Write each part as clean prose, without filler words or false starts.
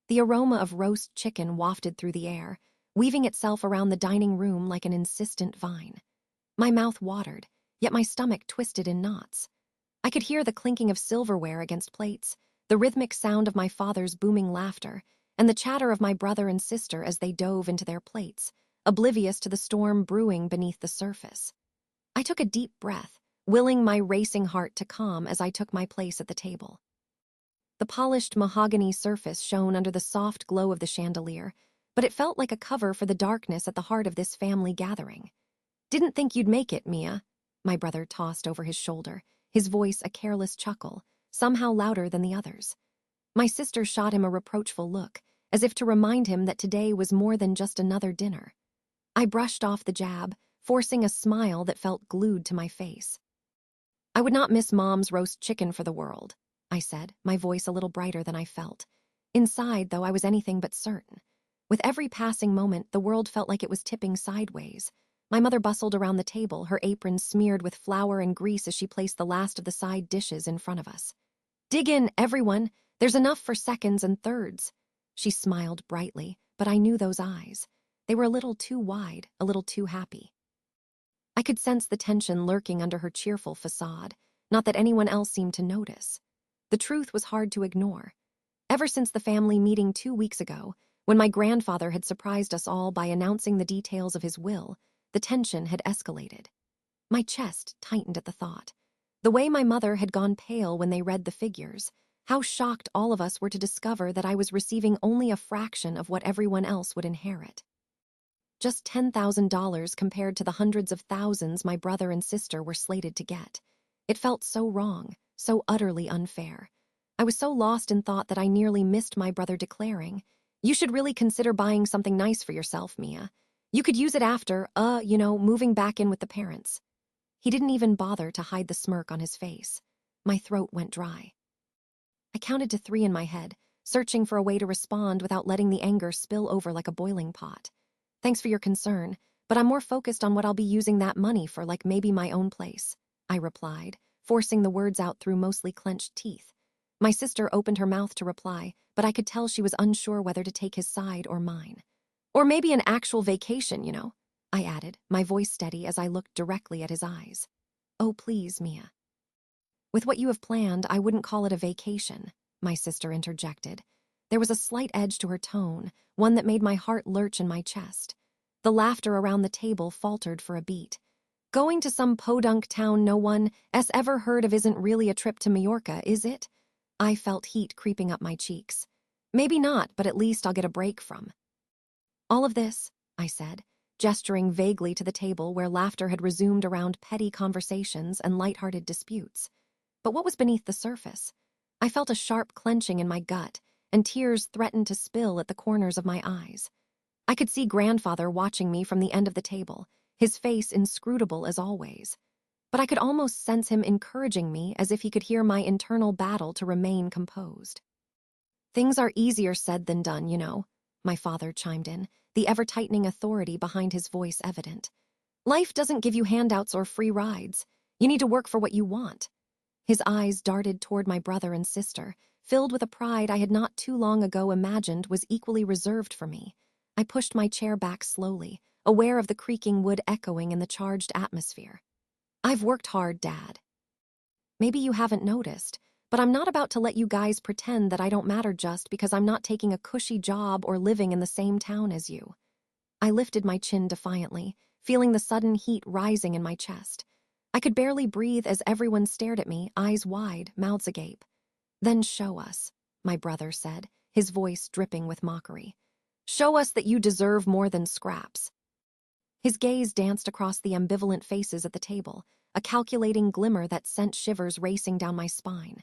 The aroma of roast chicken wafted through the air, weaving itself around the dining room like an insistent vine. My mouth watered, yet my stomach twisted in knots. I could hear the clinking of silverware against plates, the rhythmic sound of my father's booming laughter, and the chatter of my brother and sister as they dove into their plates, oblivious to the storm brewing beneath the surface. I took a deep breath, willing my racing heart to calm as I took my place at the table. The polished mahogany surface shone under the soft glow of the chandelier, but it felt like a cover for the darkness at the heart of this family gathering. "Didn't think you'd make it, Mia," my brother tossed over his shoulder, his voice a careless chuckle, somehow louder than the others. My sister shot him a reproachful look, as if to remind him that today was more than just another dinner. I brushed off the jab, forcing a smile that felt glued to my face. "I would not miss Mom's roast chicken for the world," I said, my voice a little brighter than I felt. Inside, though, I was anything but certain. With every passing moment, the world felt like it was tipping sideways. My mother bustled around the table, her apron smeared with flour and grease as she placed the last of the side dishes in front of us. "Dig in, everyone. There's enough for seconds and thirds." She smiled brightly, but I knew those eyes. They were a little too wide, a little too happy. I could sense the tension lurking under her cheerful facade, not that anyone else seemed to notice. The truth was hard to ignore. Ever since the family meeting 2 weeks ago, when my grandfather had surprised us all by announcing the details of his will, the tension had escalated. My chest tightened at the thought. The way my mother had gone pale when they read the figures, how shocked all of us were to discover that I was receiving only a fraction of what everyone else would inherit. Just $10,000 compared to the hundreds of thousands my brother and sister were slated to get. It felt so wrong, so utterly unfair. I was so lost in thought that I nearly missed my brother declaring, "You should really consider buying something nice for yourself, Mia. You could use it after, moving back in with the parents." He didn't even bother to hide the smirk on his face. My throat went dry. I counted to 3 in my head, searching for a way to respond without letting the anger spill over like a boiling pot. "Thanks for your concern, but I'm more focused on what I'll be using that money for, like maybe my own place," I replied, forcing the words out through mostly clenched teeth. My sister opened her mouth to reply, but I could tell she was unsure whether to take his side or mine. "Or maybe an actual vacation, I added, my voice steady as I looked directly at his eyes. "Oh, please, Mia." "With what you have planned, I wouldn't call it a vacation," my sister interjected. There was a slight edge to her tone, one that made my heart lurch in my chest. The laughter around the table faltered for a beat. "Going to some podunk town no one's ever heard of isn't really a trip to Majorca, is it?" I felt heat creeping up my cheeks. "Maybe not, but at least I'll get a break from all of this," I said, gesturing vaguely to the table where laughter had resumed around petty conversations and lighthearted disputes. But what was beneath the surface? I felt a sharp clenching in my gut, and tears threatened to spill at the corners of my eyes. I could see grandfather watching me from the end of the table, his face inscrutable as always. But I could almost sense him encouraging me as if he could hear my internal battle to remain composed. "Things are easier said than done, my father chimed in, the ever-tightening authority behind his voice evident. "Life doesn't give you handouts or free rides. You need to work for what you want." His eyes darted toward my brother and sister, filled with a pride I had not too long ago imagined was equally reserved for me. I pushed my chair back slowly, aware of the creaking wood echoing in the charged atmosphere. "I've worked hard, Dad. Maybe you haven't noticed, but I'm not about to let you guys pretend that I don't matter just because I'm not taking a cushy job or living in the same town as you." I lifted my chin defiantly, feeling the sudden heat rising in my chest. I could barely breathe as everyone stared at me, eyes wide, mouths agape. "Then show us," my brother said, his voice dripping with mockery. "Show us that you deserve more than scraps." His gaze danced across the ambivalent faces at the table, a calculating glimmer that sent shivers racing down my spine.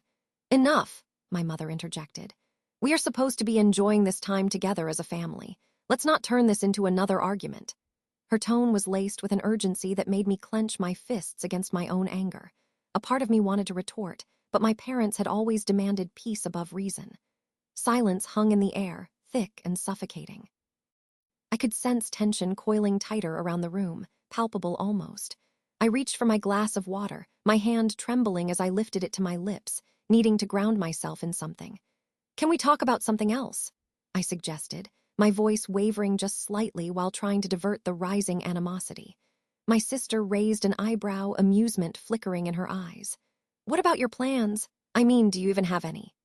"Enough," my mother interjected. "We are supposed to be enjoying this time together as a family. Let's not turn this into another argument." Her tone was laced with an urgency that made me clench my fists against my own anger. A part of me wanted to retort, but my parents had always demanded peace above reason. Silence hung in the air, thick and suffocating. I could sense tension coiling tighter around the room, palpable almost. I reached for my glass of water, my hand trembling as I lifted it to my lips, needing to ground myself in something. "Can we talk about something else?" I suggested, my voice wavering just slightly while trying to divert the rising animosity. My sister raised an eyebrow, amusement flickering in her eyes. What about your plans? I mean, do you even have any?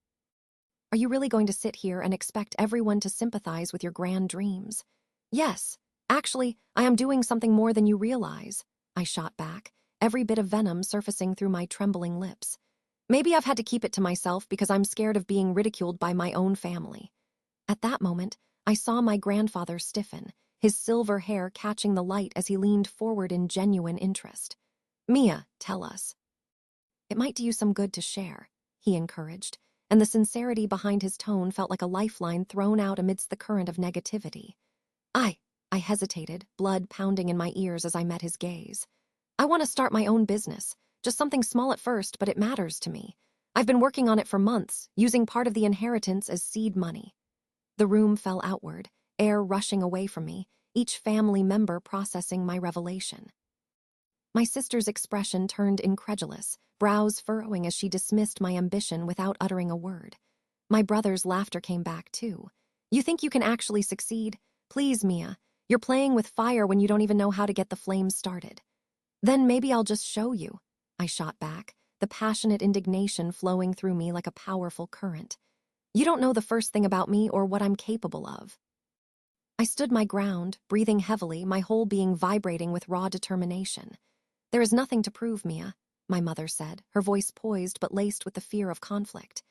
Are you really going to sit here and expect everyone to sympathize with your grand dreams? Yes, actually, I am doing something more than you realize, I shot back, every bit of venom surfacing through my trembling lips. Maybe I've had to keep it to myself because I'm scared of being ridiculed by my own family. At that moment, I saw my grandfather stiffen, his silver hair catching the light as he leaned forward in genuine interest. Mia, tell us. It might do you some good to share, he encouraged, and the sincerity behind his tone felt like a lifeline thrown out amidst the current of negativity. I hesitated, blood pounding in my ears as I met his gaze. I want to start my own business, just something small at first, but it matters to me. I've been working on it for months, using part of the inheritance as seed money. The room fell outward, air rushing away from me, each family member processing my revelation. My sister's expression turned incredulous, brows furrowing as she dismissed my ambition without uttering a word. My brother's laughter came back, too. You think you can actually succeed? Please, Mia. You're playing with fire when you don't even know how to get the flames started. Then maybe I'll just show you, I shot back, the passionate indignation flowing through me like a powerful current. You don't know the first thing about me or what I'm capable of. I stood my ground, breathing heavily, my whole being vibrating with raw determination. There is nothing to prove, Mia, my mother said, her voice poised but laced with the fear of conflict.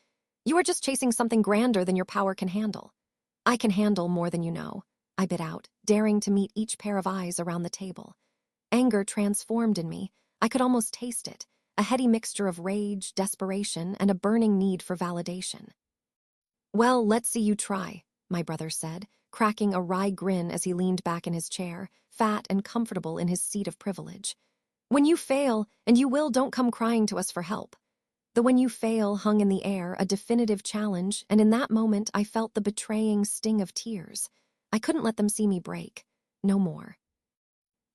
You are just chasing something grander than your power can handle. I can handle more than you know, I bit out, daring to meet each pair of eyes around the table. Anger transformed in me. I could almost taste it, a heady mixture of rage, desperation, and a burning need for validation. Well, let's see you try, my brother said, cracking a wry grin as he leaned back in his chair, fat and comfortable in his seat of privilege. When you fail, and you will, don't come crying to us for help. The when you fail hung in the air, a definitive challenge, and in that moment I felt the betraying sting of tears. I couldn't let them see me break. No more.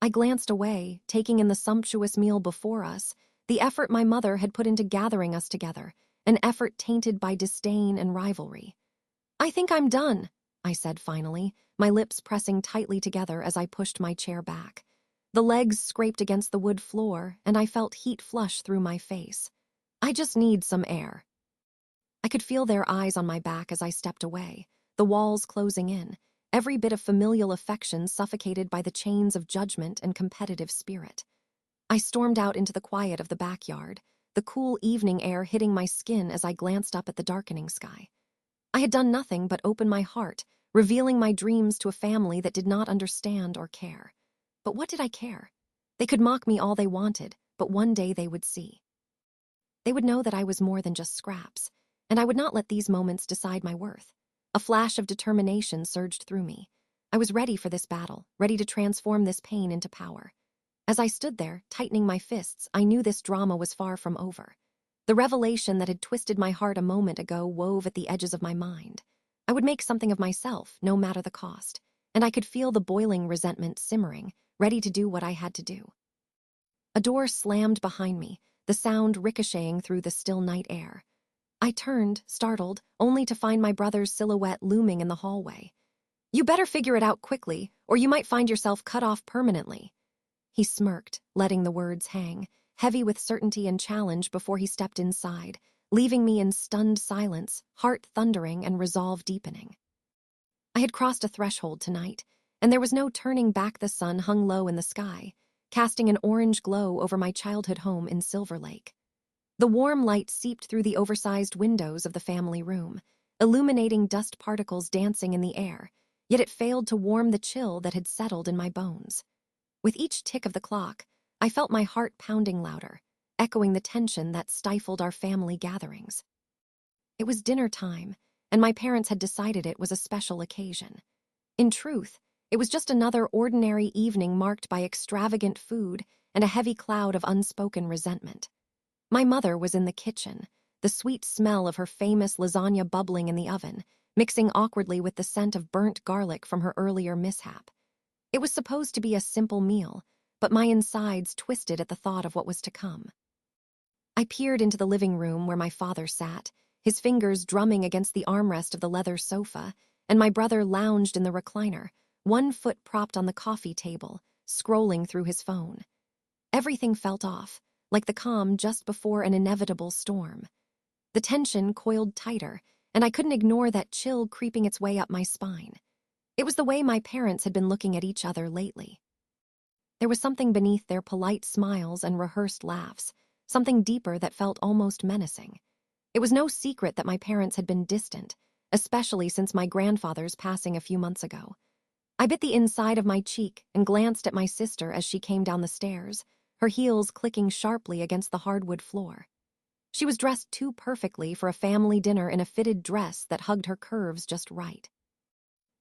I glanced away, taking in the sumptuous meal before us, the effort my mother had put into gathering us together, an effort tainted by disdain and rivalry. I think I'm done, I said finally, my lips pressing tightly together as I pushed my chair back. The legs scraped against the wood floor, and I felt heat flush through my face. I just need some air. I could feel their eyes on my back as I stepped away, the walls closing in, every bit of familial affection suffocated by the chains of judgment and competitive spirit. I stormed out into the quiet of the backyard, the cool evening air hitting my skin as I glanced up at the darkening sky. I had done nothing but open my heart, revealing my dreams to a family that did not understand or care. But what did I care? They could mock me all they wanted, but one day they would see. They would know that I was more than just scraps, and I would not let these moments decide my worth. A flash of determination surged through me. I was ready for this battle, ready to transform this pain into power. As I stood there, tightening my fists, I knew this drama was far from over. The revelation that had twisted my heart a moment ago wove at the edges of my mind. I would make something of myself, no matter the cost, and I could feel the boiling resentment simmering, ready to do what I had to do. A door slammed behind me, the sound ricocheting through the still night air. I turned, startled, only to find my brother's silhouette looming in the hallway. You better figure it out quickly, or you might find yourself cut off permanently. He smirked, letting the words hang, heavy with certainty and challenge before he stepped inside, leaving me in stunned silence, heart thundering and resolve deepening. I had crossed a threshold tonight, and there was no turning back. The sun hung low in the sky, casting an orange glow over my childhood home in Silver Lake. The warm light seeped through the oversized windows of the family room, illuminating dust particles dancing in the air, yet it failed to warm the chill that had settled in my bones. With each tick of the clock, I felt my heart pounding louder, echoing the tension that stifled our family gatherings. It was dinner time, and my parents had decided it was a special occasion. In truth, it was just another ordinary evening marked by extravagant food and a heavy cloud of unspoken resentment. My mother was in the kitchen, the sweet smell of her famous lasagna bubbling in the oven, mixing awkwardly with the scent of burnt garlic from her earlier mishap. It was supposed to be a simple meal, but my insides twisted at the thought of what was to come. I peered into the living room where my father sat, his fingers drumming against the armrest of the leather sofa, and my brother lounged in the recliner, one foot propped on the coffee table, scrolling through his phone. Everything felt off, like the calm just before an inevitable storm. The tension coiled tighter, and I couldn't ignore that chill creeping its way up my spine. It was the way my parents had been looking at each other lately. There was something beneath their polite smiles and rehearsed laughs, something deeper that felt almost menacing. It was no secret that my parents had been distant, especially since my grandfather's passing a few months ago. I bit the inside of my cheek and glanced at my sister as she came down the stairs, her heels clicking sharply against the hardwood floor. She was dressed too perfectly for a family dinner in a fitted dress that hugged her curves just right.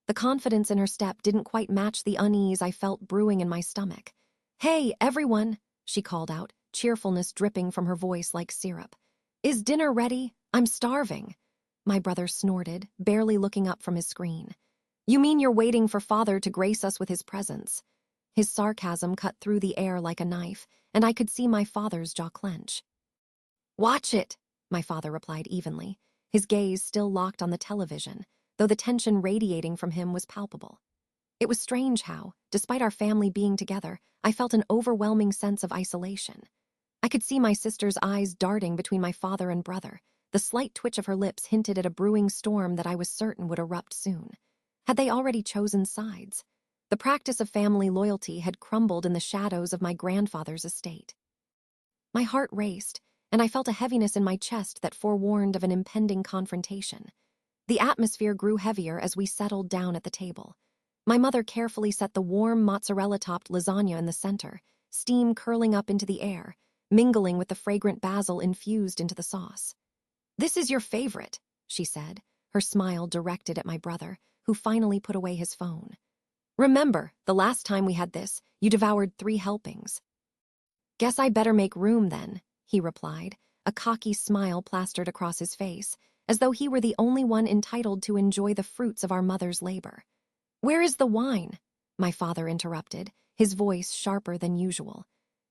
The confidence in her step didn't quite match the unease I felt brewing in my stomach. "Hey, everyone," she called out, cheerfulness dripping from her voice like syrup. "Is dinner ready? I'm starving." My brother snorted, barely looking up from his screen. "You mean you're waiting for Father to grace us with his presence?" His sarcasm cut through the air like a knife, and I could see my father's jaw clench. "Watch it," my father replied evenly, his gaze still locked on the television, though the tension radiating from him was palpable. It was strange how, despite our family being together, I felt an overwhelming sense of isolation. I could see my sister's eyes darting between my father and brother. The slight twitch of her lips hinted at a brewing storm that I was certain would erupt soon. Had they already chosen sides? The practice of family loyalty had crumbled in the shadows of my grandfather's estate. My heart raced, and I felt a heaviness in my chest that forewarned of an impending confrontation. The atmosphere grew heavier as we settled down at the table. My mother carefully set the warm mozzarella-topped lasagna in the center, steam curling up into the air, mingling with the fragrant basil infused into the sauce. "This is your favorite," she said, her smile directed at my brother, who finally put away his phone. "Remember, the last time we had this, you devoured 3 helpings." "Guess I better make room then," he replied, a cocky smile plastered across his face, as though he were the only one entitled to enjoy the fruits of our mother's labor. "Where is the wine?" my father interrupted, his voice sharper than usual.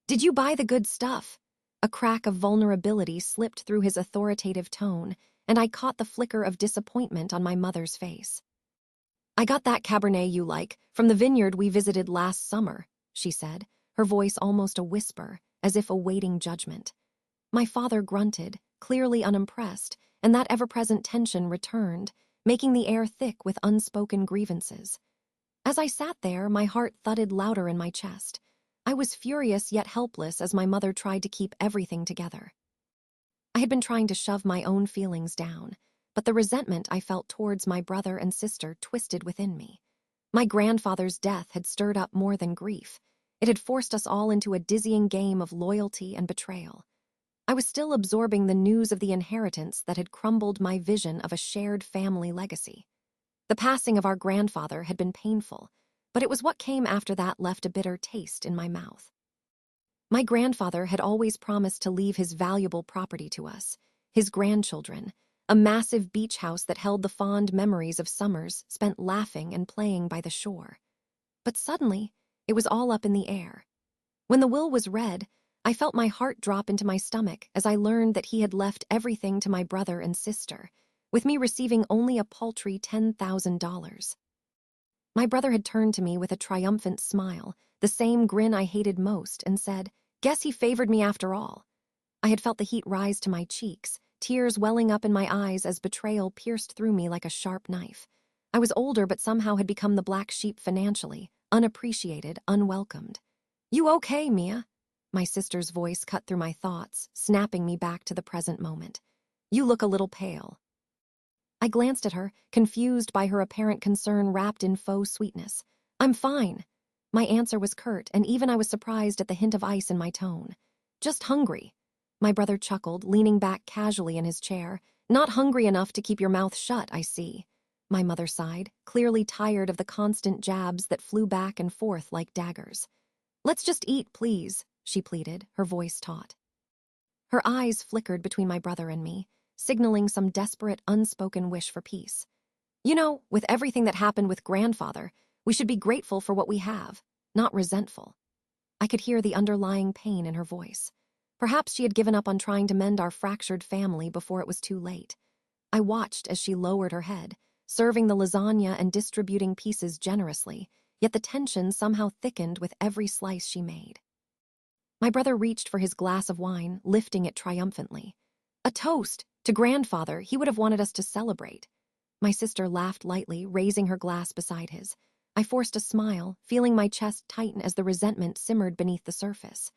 "Did you buy the good stuff?" A crack of vulnerability slipped through his authoritative tone, and I caught the flicker of disappointment on my mother's face. "I got that Cabernet you like from the vineyard we visited last summer," she said, her voice almost a whisper, as if awaiting judgment. My father grunted, clearly unimpressed, and that ever-present tension returned, making the air thick with unspoken grievances. As I sat there, my heart thudded louder in my chest. I was furious yet helpless as my mother tried to keep everything together. I had been trying to shove my own feelings down, but the resentment I felt towards my brother and sister twisted within me. My grandfather's death had stirred up more than grief. It had forced us all into a dizzying game of loyalty and betrayal. I was still absorbing the news of the inheritance that had crumbled my vision of a shared family legacy. The passing of our grandfather had been painful, but it was what came after that left a bitter taste in my mouth. My grandfather had always promised to leave his valuable property to us, his grandchildren, a massive beach house that held the fond memories of summers spent laughing and playing by the shore. But suddenly, it was all up in the air. When the will was read, I felt my heart drop into my stomach as I learned that he had left everything to my brother and sister, with me receiving only a paltry $10,000. My brother had turned to me with a triumphant smile, the same grin I hated most, and said, "Guess he favored me after all." I had felt the heat rise to my cheeks, tears welling up in my eyes as betrayal pierced through me like a sharp knife. I was older but somehow had become the black sheep financially, unappreciated, unwelcomed. "You okay, Mia?" My sister's voice cut through my thoughts, snapping me back to the present moment. "You look a little pale." I glanced at her, confused by her apparent concern wrapped in faux sweetness. "I'm fine." My answer was curt, and even I was surprised at the hint of ice in my tone. "Just hungry." My brother chuckled, leaning back casually in his chair. "Not hungry enough to keep your mouth shut, I see." My mother sighed, clearly tired of the constant jabs that flew back and forth like daggers. "Let's just eat, please," she pleaded, her voice taut. Her eyes flickered between my brother and me, signaling some desperate, unspoken wish for peace. "You know, with everything that happened with grandfather, we should be grateful for what we have, not resentful." I could hear the underlying pain in her voice. Perhaps she had given up on trying to mend our fractured family before it was too late. I watched as she lowered her head, serving the lasagna and distributing pieces generously, yet the tension somehow thickened with every slice she made. My brother reached for his glass of wine, lifting it triumphantly. A toast! To grandfather, he would have wanted us to celebrate. My sister laughed lightly, raising her glass beside his. I forced a smile, feeling my chest tighten as the resentment simmered beneath the surface.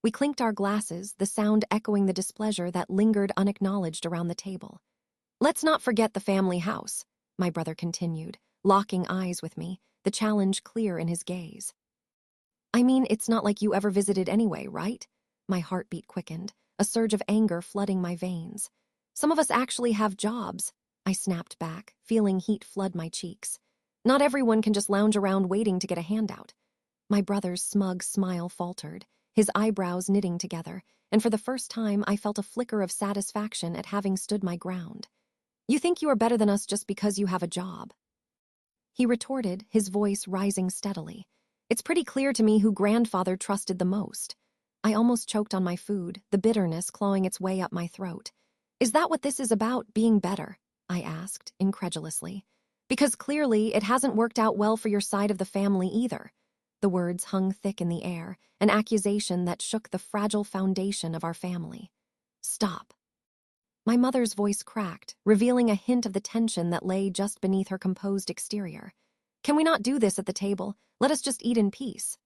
We clinked our glasses, the sound echoing the displeasure that lingered unacknowledged around the table. "Let's not forget the family house," my brother continued, locking eyes with me, the challenge clear in his gaze. "I mean, it's not like you ever visited anyway, right?" My heartbeat quickened, a surge of anger flooding my veins. "Some of us actually have jobs," I snapped back, feeling heat flood my cheeks. "Not everyone can just lounge around waiting to get a handout." My brother's smug smile faltered, his eyebrows knitting together, and for the first time I felt a flicker of satisfaction at having stood my ground. "You think you are better than us just because you have a job," he retorted, his voice rising steadily. "It's pretty clear to me who grandfather trusted the most." I almost choked on my food, the bitterness clawing its way up my throat. "Is that what this is about, being better?" I asked, incredulously. "Because clearly it hasn't worked out well for your side of the family either." The words hung thick in the air, an accusation that shook the fragile foundation of our family. "Stop." My mother's voice cracked, revealing a hint of the tension that lay just beneath her composed exterior. "Can we not do this at the table? Let us just eat in peace."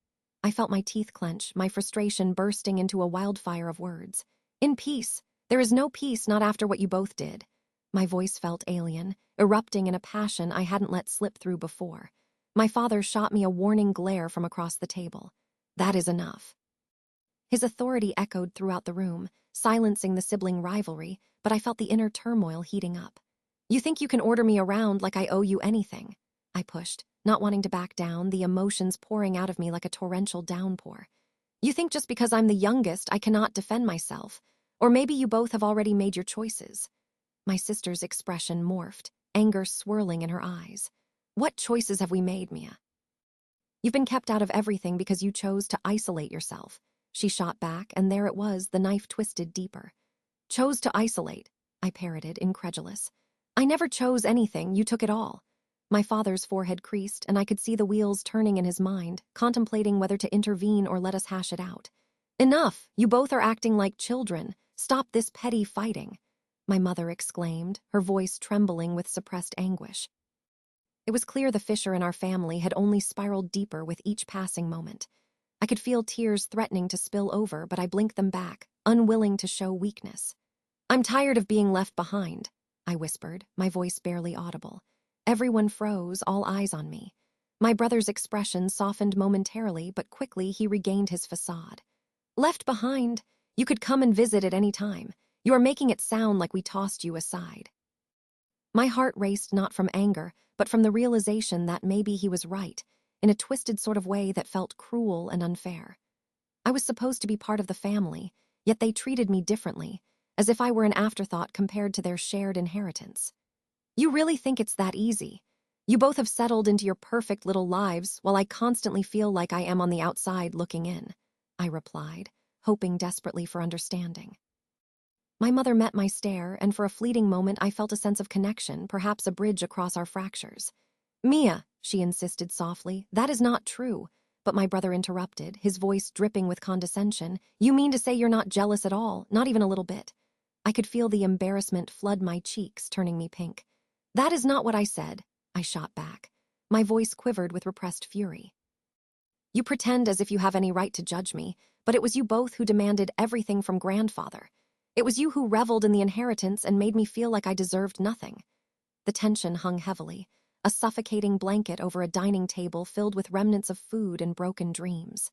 I felt my teeth clench, my frustration bursting into a wildfire of words. "In peace? There is no peace, not after what you both did." My voice felt alien, erupting in a passion I hadn't let slip through before. My father shot me a warning glare from across the table. "That is enough." His authority echoed throughout the room, silencing the sibling rivalry, but I felt the inner turmoil heating up. "You think you can order me around like I owe you anything?" I pushed, not wanting to back down, the emotions pouring out of me like a torrential downpour. "You think just because I'm the youngest I cannot defend myself? Or maybe you both have already made your choices." My sister's expression morphed, anger swirling in her eyes. "What choices have we made, Mia?" "You've been kept out of everything because you chose to isolate yourself." She shot back, and there it was, the knife twisted deeper. "Chose to isolate," I parroted, incredulous. "I never chose anything, you took it all." My father's forehead creased, and I could see the wheels turning in his mind, contemplating whether to intervene or let us hash it out. "Enough! You both are acting like children. Stop this petty fighting," my mother exclaimed, her voice trembling with suppressed anguish. It was clear the fissure in our family had only spiraled deeper with each passing moment. I could feel tears threatening to spill over, but I blinked them back, unwilling to show weakness. "I'm tired of being left behind," I whispered, my voice barely audible. Everyone froze, all eyes on me. My brother's expression softened momentarily, but quickly he regained his facade. "Left behind? You could come and visit at any time. You are making it sound like we tossed you aside." My heart raced not from anger, but from the realization that maybe he was right, in a twisted sort of way that felt cruel and unfair. I was supposed to be part of the family, yet they treated me differently, as if I were an afterthought compared to their shared inheritance. "You really think it's that easy? You both have settled into your perfect little lives, while I constantly feel like I am on the outside looking in," I replied, hoping desperately for understanding. My mother met my stare, and for a fleeting moment I felt a sense of connection, perhaps a bridge across our fractures. "Mia," she insisted softly, "that is not true." But my brother interrupted, his voice dripping with condescension. "You mean to say you're not jealous at all, not even a little bit?" I could feel the embarrassment flood my cheeks, turning me pink. "That is not what I said," I shot back. My voice quivered with repressed fury. "You pretend as if you have any right to judge me, but it was you both who demanded everything from grandfather. It was you who reveled in the inheritance and made me feel like I deserved nothing." The tension hung heavily, a suffocating blanket over a dining table filled with remnants of food and broken dreams.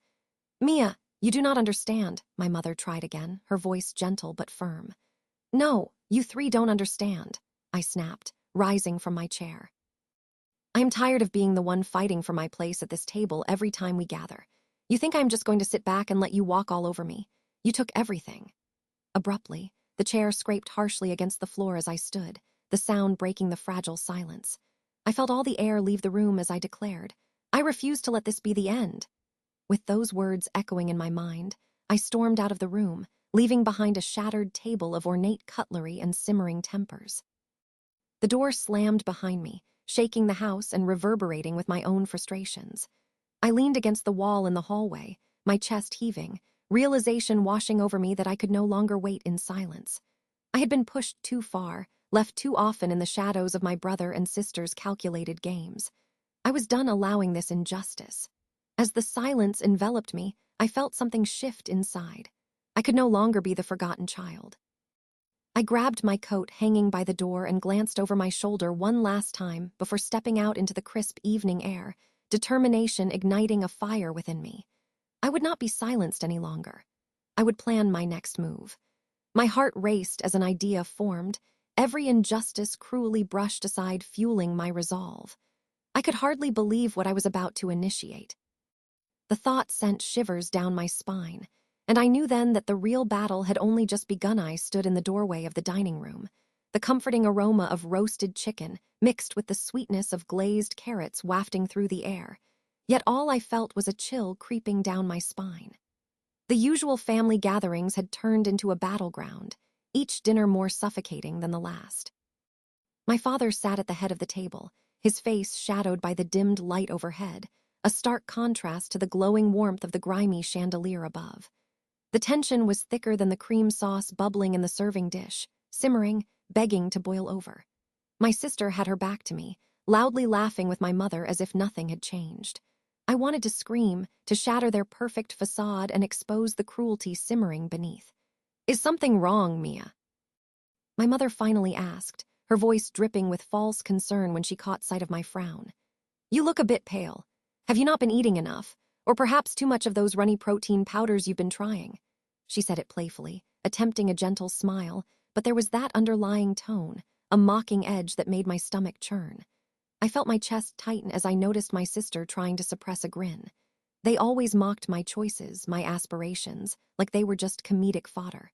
"Mia, you do not understand," my mother tried again, her voice gentle but firm. "No, you three don't understand," I snapped, rising from my chair. "I am tired of being the one fighting for my place at this table every time we gather. You think I'm just going to sit back and let you walk all over me? You took everything." Abruptly, the chair scraped harshly against the floor as I stood, the sound breaking the fragile silence. I felt all the air leave the room as I declared, "I refuse to let this be the end." With those words echoing in my mind, I stormed out of the room, leaving behind a shattered table of ornate cutlery and simmering tempers. The door slammed behind me, shaking the house and reverberating with my own frustrations. I leaned against the wall in the hallway, my chest heaving, realization washing over me that I could no longer wait in silence. I had been pushed too far, left too often in the shadows of my brother and sister's calculated games. I was done allowing this injustice. As the silence enveloped me, I felt something shift inside. I could no longer be the forgotten child. I grabbed my coat hanging by the door and glanced over my shoulder one last time before stepping out into the crisp evening air, determination igniting a fire within me. I would not be silenced any longer. I would plan my next move. My heart raced as an idea formed, every injustice cruelly brushed aside, fueling my resolve. I could hardly believe what I was about to initiate. The thought sent shivers down my spine, and I knew then that the real battle had only just begun. I stood in the doorway of the dining room, the comforting aroma of roasted chicken mixed with the sweetness of glazed carrots wafting through the air, yet all I felt was a chill creeping down my spine. The usual family gatherings had turned into a battleground, each dinner more suffocating than the last. My father sat at the head of the table, his face shadowed by the dimmed light overhead, a stark contrast to the glowing warmth of the grimy chandelier above. The tension was thicker than the cream sauce bubbling in the serving dish, simmering, begging to boil over. My sister had her back to me, loudly laughing with my mother as if nothing had changed. I wanted to scream, to shatter their perfect facade and expose the cruelty simmering beneath. "Is something wrong, Mia?" My mother finally asked, her voice dripping with false concern when she caught sight of my frown. "You look a bit pale. Have you not been eating enough? Or perhaps too much of those runny protein powders you've been trying?" She said it playfully, attempting a gentle smile, but there was that underlying tone, a mocking edge that made my stomach churn. I felt my chest tighten as I noticed my sister trying to suppress a grin. They always mocked my choices, my aspirations, like they were just comedic fodder.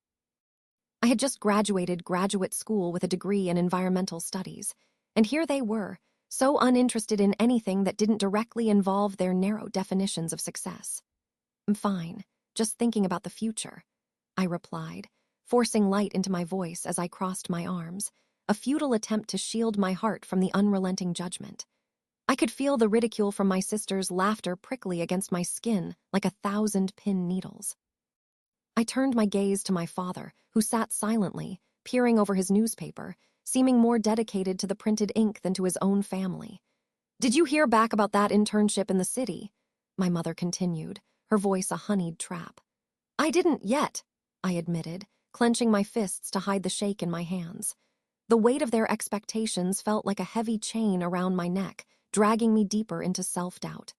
I had just graduated graduate school with a degree in environmental studies, and here they were, so uninterested in anything that didn't directly involve their narrow definitions of success. "I'm fine, just thinking about the future," I replied, forcing light into my voice as I crossed my arms, a futile attempt to shield my heart from the unrelenting judgment. I could feel the ridicule from my sister's laughter prickly against my skin like 1,000 pin needles. I turned my gaze to my father, who sat silently, peering over his newspaper, seeming more dedicated to the printed ink than to his own family. "Did you hear back about that internship in the city?" my mother continued, her voice a honeyed trap. "I didn't yet," I admitted, clenching my fists to hide the shake in my hands. The weight of their expectations felt like a heavy chain around my neck, dragging me deeper into self-doubt.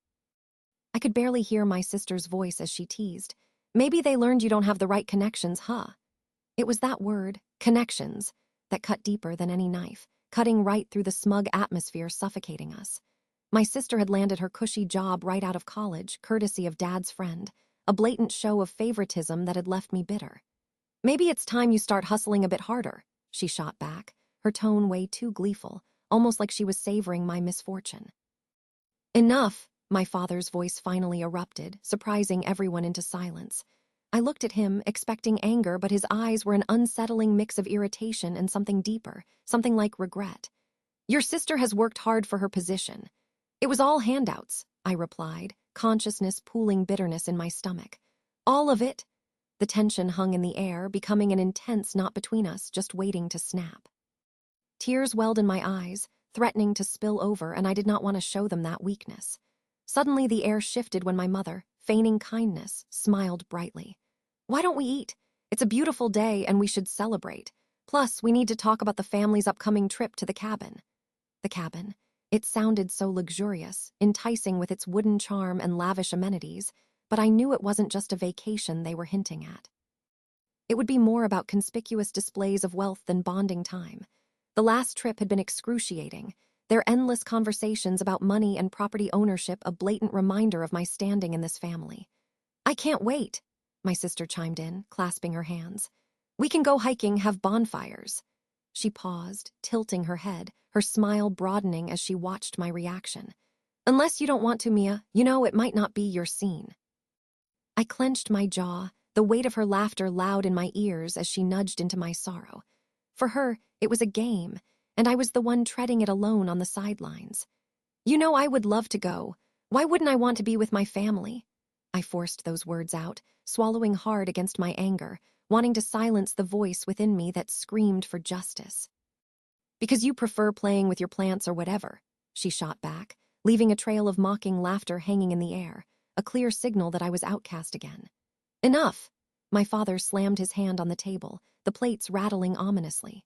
I could barely hear my sister's voice as she teased, "Maybe they learned you don't have the right connections, huh?" It was that word, connections, that cut deeper than any knife, cutting right through the smug atmosphere suffocating us. My sister had landed her cushy job right out of college, courtesy of Dad's friend, a blatant show of favoritism that had left me bitter. "Maybe it's time you start hustling a bit harder," she shot back, her tone way too gleeful, almost like she was savoring my misfortune. "Enough," my father's voice finally erupted, surprising everyone into silence. I looked at him, expecting anger, but his eyes were an unsettling mix of irritation and something deeper, something like regret. "Your sister has worked hard for her position." "It was all handouts," I replied, consciousness pooling bitterness in my stomach. "All of it?" The tension hung in the air, becoming an intense knot between us, just waiting to snap. Tears welled in my eyes, threatening to spill over, and I did not want to show them that weakness. Suddenly the air shifted when my mother, feigning kindness, smiled brightly. "Why don't we eat? It's a beautiful day and we should celebrate. Plus, we need to talk about the family's upcoming trip to the cabin." The cabin. It sounded so luxurious, enticing with its wooden charm and lavish amenities, but I knew it wasn't just a vacation they were hinting at. It would be more about conspicuous displays of wealth than bonding time. The last trip had been excruciating, their endless conversations about money and property ownership a blatant reminder of my standing in this family. "I can't wait," my sister chimed in, clasping her hands. "We can go hiking, have bonfires." She paused, tilting her head, her smile broadening as she watched my reaction. "Unless you don't want to, Mia, you know it might not be your scene." I clenched my jaw, the weight of her laughter loud in my ears as she nudged into my sorrow. For her, it was a game, and I was the one treading it alone on the sidelines. You know, I would love to go. Why wouldn't I want to be with my family? I forced those words out, swallowing hard against my anger, wanting to silence the voice within me that screamed for justice. Because you prefer playing with your plants or whatever, she shot back, leaving a trail of mocking laughter hanging in the air, a clear signal that I was outcast again. Enough! My father slammed his hand on the table, the plates rattling ominously.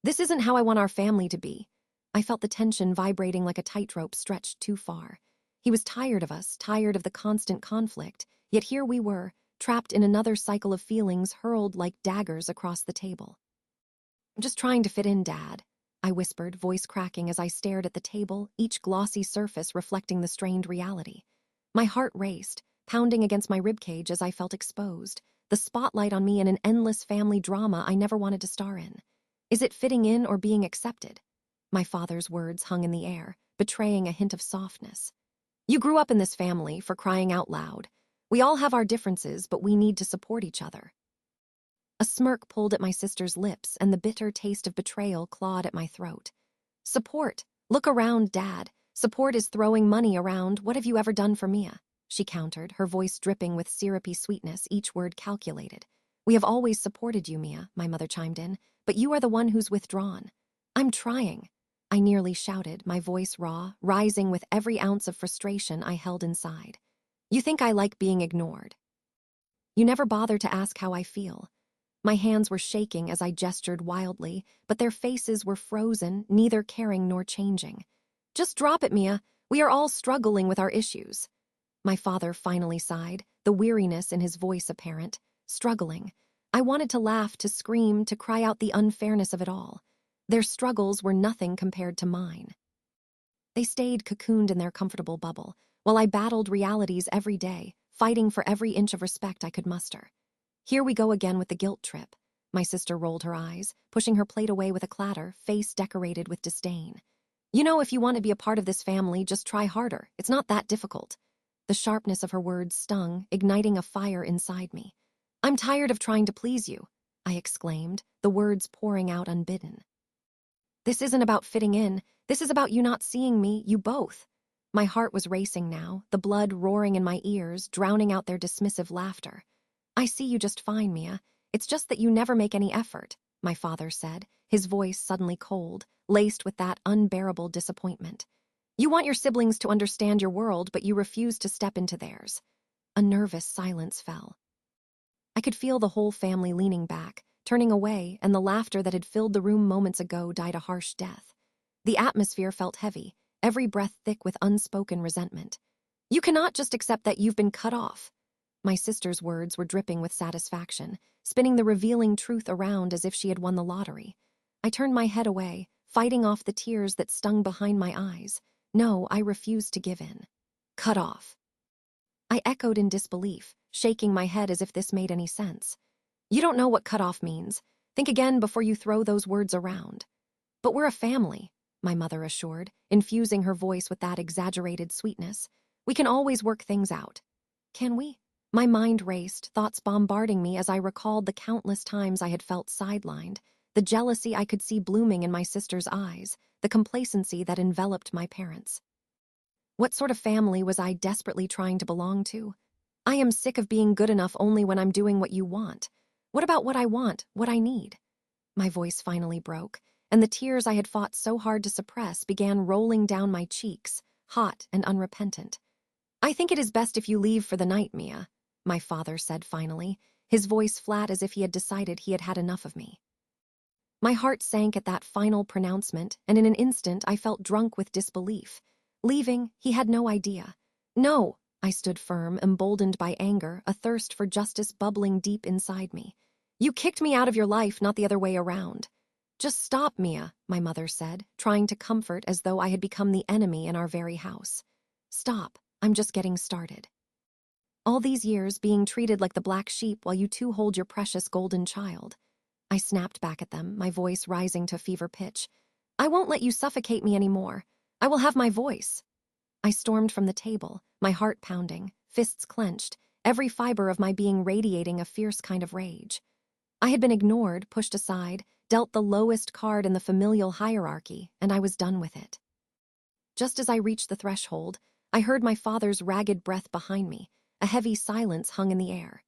This isn't how I want our family to be. I felt the tension vibrating like a tightrope stretched too far. He was tired of us, tired of the constant conflict, yet here we were, trapped in another cycle of feelings hurled like daggers across the table. I'm just trying to fit in, Dad, I whispered, voice cracking as I stared at the table, each glossy surface reflecting the strained reality. My heart raced, pounding against my ribcage as I felt exposed, the spotlight on me in an endless family drama I never wanted to star in. Is it fitting in or being accepted? My father's words hung in the air, betraying a hint of softness. You grew up in this family, for crying out loud. We all have our differences, but we need to support each other. A smirk pulled at my sister's lips, and the bitter taste of betrayal clawed at my throat. Support. Look around, Dad. Support is throwing money around. What have you ever done for Mia? She countered, her voice dripping with syrupy sweetness, each word calculated. We have always supported you, Mia, my mother chimed in, but you are the one who's withdrawn. I'm trying, I nearly shouted, my voice raw, rising with every ounce of frustration I held inside. You think I like being ignored. You never bother to ask how I feel. My hands were shaking as I gestured wildly, but their faces were frozen, neither caring nor changing. Just drop it, Mia. We are all struggling with our issues. My father finally sighed, the weariness in his voice apparent. Struggling. I wanted to laugh, to scream, to cry out the unfairness of it all. Their struggles were nothing compared to mine. They stayed cocooned in their comfortable bubble, while I battled realities every day, fighting for every inch of respect I could muster. Here we go again with the guilt trip. My sister rolled her eyes, pushing her plate away with a clatter, face decorated with disdain. You know, if you want to be a part of this family, just try harder. It's not that difficult. The sharpness of her words stung, igniting a fire inside me. I'm tired of trying to please you, I exclaimed, the words pouring out unbidden. This isn't about fitting in. This is about you not seeing me, you both. My heart was racing now, the blood roaring in my ears, drowning out their dismissive laughter. I see you just fine, Mia. It's just that you never make any effort, my father said, his voice suddenly cold, laced with that unbearable disappointment. You want your siblings to understand your world, but you refuse to step into theirs. A nervous silence fell. I could feel the whole family leaning back, turning away, and the laughter that had filled the room moments ago died a harsh death. The atmosphere felt heavy, every breath thick with unspoken resentment. You cannot just accept that you've been cut off. My sister's words were dripping with satisfaction, spinning the revealing truth around as if she had won the lottery. I turned my head away, fighting off the tears that stung behind my eyes. No, I refused to give in. Cut off. I echoed in disbelief, shaking my head as if this made any sense. You don't know what cut off means. Think again before you throw those words around. But we're a family, my mother assured, infusing her voice with that exaggerated sweetness. We can always work things out. Can we? My mind raced, thoughts bombarding me as I recalled the countless times I had felt sidelined, the jealousy I could see blooming in my sister's eyes, the complacency that enveloped my parents. What sort of family was I desperately trying to belong to? I am sick of being good enough only when I'm doing what you want. What about what I want, what I need? My voice finally broke, and the tears I had fought so hard to suppress began rolling down my cheeks, hot and unrepentant. I think it is best if you leave for the night, Mia, my father said finally, his voice flat as if he had decided he had had enough of me. My heart sank at that final pronouncement, and in an instant I felt drunk with disbelief. Leaving, he had no idea. No, I stood firm, emboldened by anger, a thirst for justice bubbling deep inside me. You kicked me out of your life, not the other way around. Just stop, Mia, my mother said, trying to comfort as though I had become the enemy in our very house. Stop, I'm just getting started. All these years being treated like the black sheep while you two hold your precious golden child. I snapped back at them, my voice rising to fever pitch. I won't let you suffocate me anymore. I will have my voice. I stormed from the table, my heart pounding, fists clenched, every fiber of my being radiating a fierce kind of rage. I had been ignored, pushed aside, dealt the lowest card in the familial hierarchy, and I was done with it. Just as I reached the threshold, I heard my father's ragged breath behind me. A heavy silence hung in the air.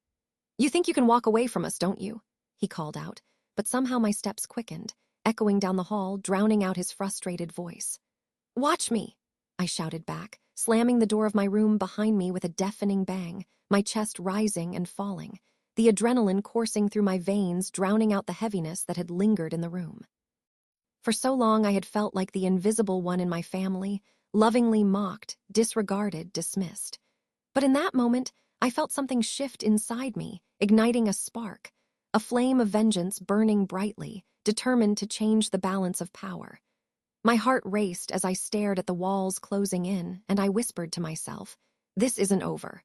"You think you can walk away from us, don't you?" he called out, but somehow my steps quickened, echoing down the hall, drowning out his frustrated voice. "Watch me!" I shouted back, slamming the door of my room behind me with a deafening bang, my chest rising and falling, the adrenaline coursing through my veins, drowning out the heaviness that had lingered in the room. For so long I had felt like the invisible one in my family, lovingly mocked, disregarded, dismissed. But in that moment, I felt something shift inside me, igniting a spark, a flame of vengeance burning brightly, determined to change the balance of power. My heart raced as I stared at the walls closing in, and I whispered to myself, "This isn't over."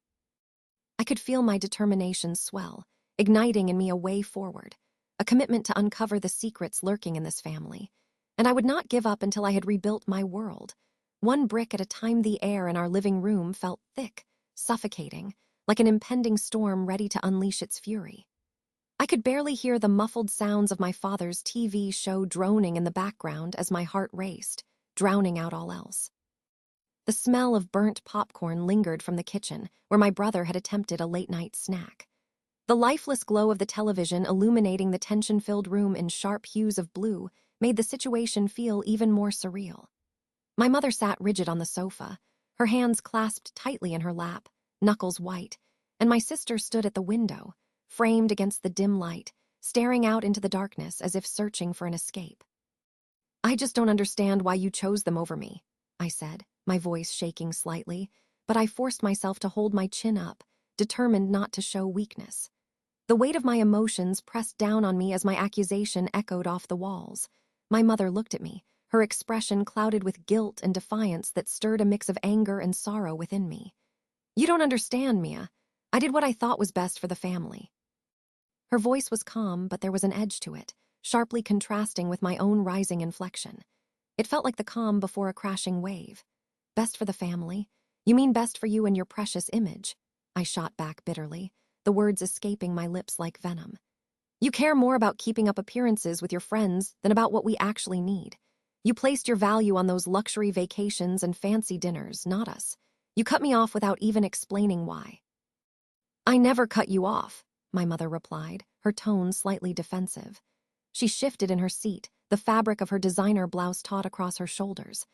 I could feel my determination swell, igniting in me a way forward, a commitment to uncover the secrets lurking in this family. And I would not give up until I had rebuilt my world. One brick at a time. The air in our living room felt thick, suffocating, like an impending storm ready to unleash its fury. I could barely hear the muffled sounds of my father's TV show droning in the background as my heart raced, drowning out all else. The smell of burnt popcorn lingered from the kitchen, where my brother had attempted a late-night snack. The lifeless glow of the television illuminating the tension-filled room in sharp hues of blue made the situation feel even more surreal. My mother sat rigid on the sofa, her hands clasped tightly in her lap, knuckles white, and my sister stood at the window, framed against the dim light, staring out into the darkness as if searching for an escape. "I just don't understand why you chose them over me," I said, my voice shaking slightly, but I forced myself to hold my chin up, determined not to show weakness. The weight of my emotions pressed down on me as my accusation echoed off the walls. My mother looked at me, her expression clouded with guilt and defiance that stirred a mix of anger and sorrow within me. "You don't understand, Mia. I did what I thought was best for the family." Her voice was calm, but there was an edge to it, sharply contrasting with my own rising inflection. It felt like the calm before a crashing wave. "Best for the family? You mean best for you and your precious image?" I shot back bitterly, the words escaping my lips like venom. "You care more about keeping up appearances with your friends than about what we actually need. You placed your value on those luxury vacations and fancy dinners, not us. You cut me off without even explaining why." "I never cut you off," my mother replied, her tone slightly defensive. She shifted in her seat, the fabric of her designer blouse taut across her shoulders.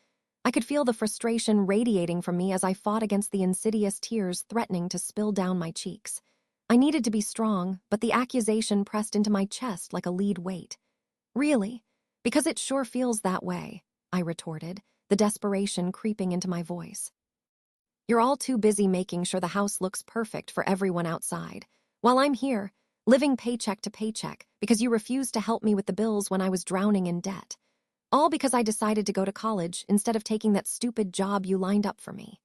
I could feel the frustration radiating from me as I fought against the insidious tears threatening to spill down my cheeks. I needed to be strong, but the accusation pressed into my chest like a lead weight. "Really? Because it sure feels that way," I retorted, the desperation creeping into my voice. "You're all too busy making sure the house looks perfect for everyone outside, while I'm here, living paycheck to paycheck because you refused to help me with the bills when I was drowning in debt. All because I decided to go to college instead of taking that stupid job you lined up for me."